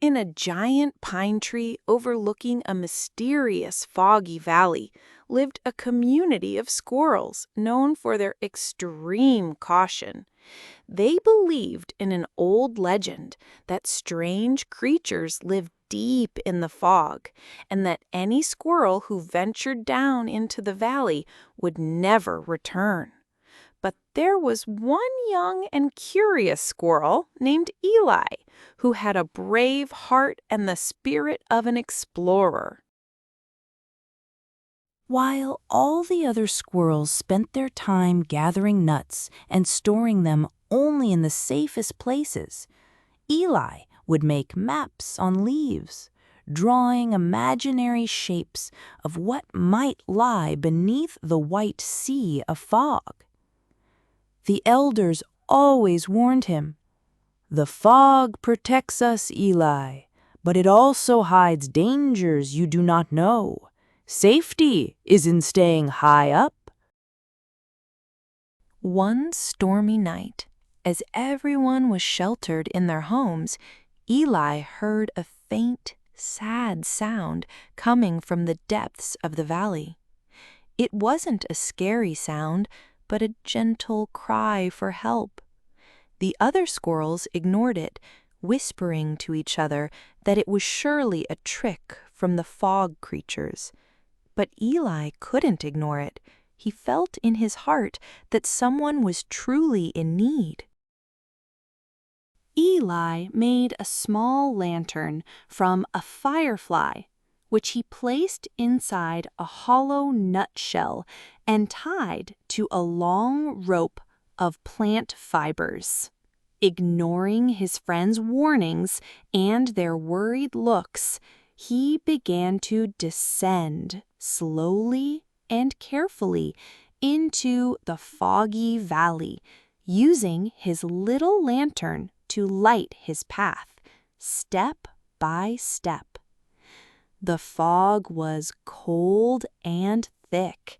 In a giant pine tree overlooking a mysterious foggy valley lived a community of squirrels known for their extreme caution. They believed in an old legend that strange creatures lived deep in the fog, and that any squirrel who ventured down into the valley would never return. But there was one young and curious squirrel named Eli, who had a brave heart and the spirit of an explorer. While all the other squirrels spent their time gathering nuts and storing them only in the safest places, Eli would make maps on leaves, drawing imaginary shapes of what might lie beneath the white sea of fog. The elders always warned him, "The fog protects us, Eli, but it also hides dangers you do not know. Safety is in staying high up." One stormy night, as everyone was sheltered in their homes, Eli heard a faint, sad sound coming from the depths of the valley. It wasn't a scary sound, but a gentle cry for help. The other squirrels ignored it, whispering to each other that it was surely a trick from the fog creatures. But Eli couldn't ignore it. He felt in his heart that someone was truly in need. Eli made a small lantern from a firefly, which he placed inside a hollow nutshell and tied to a long rope of plant fibers. Ignoring his friends' warnings and their worried looks, he began to descend slowly and carefully into the foggy valley, using his little lantern to light his path, step by step. The fog was cold and thick,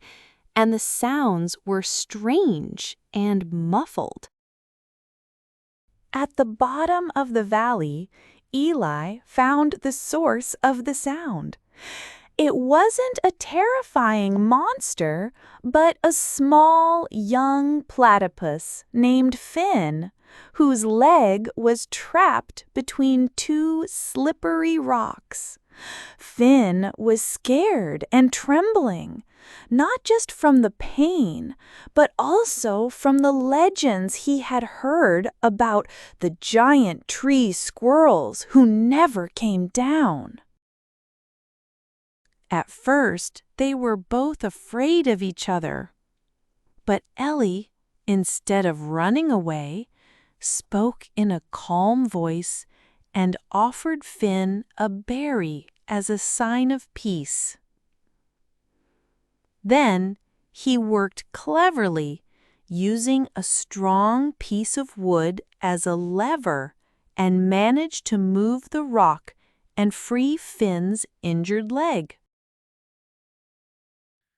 and the sounds were strange and muffled. At the bottom of the valley, Eli found the source of the sound. It wasn't a terrifying monster, but a small young platypus named Finn, whose leg was trapped between two slippery rocks. Finn was scared and trembling, not just from the pain, but also from the legends he had heard about the giant tree squirrels who never came down. At first, they were both afraid of each other. But Ellie, instead of running away, spoke in a calm voice and offered Finn a berry as a sign of peace. Then he worked cleverly, using a strong piece of wood as a lever, and managed to move the rock and free Finn's injured leg.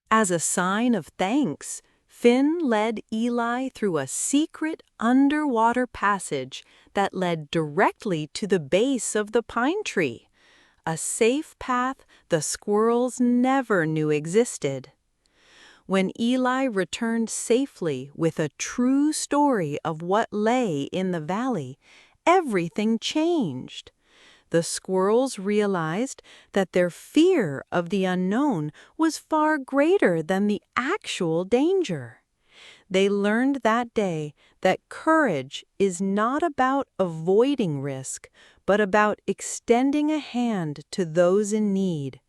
As a sign of thanks, Finn led Eli through a secret underwater passage that led directly to the base of the pine tree, a safe path the squirrels never knew existed. When Eli returned safely with a true story of what lay in the valley, everything changed. The squirrels realized that their fear of the unknown was far greater than the actual danger. They learned that day that courage is not about avoiding risk, but about extending a hand to those in need,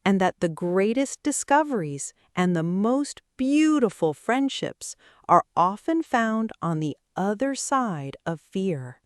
and that the greatest discoveries and the most beautiful friendships are often found on the other side of fear.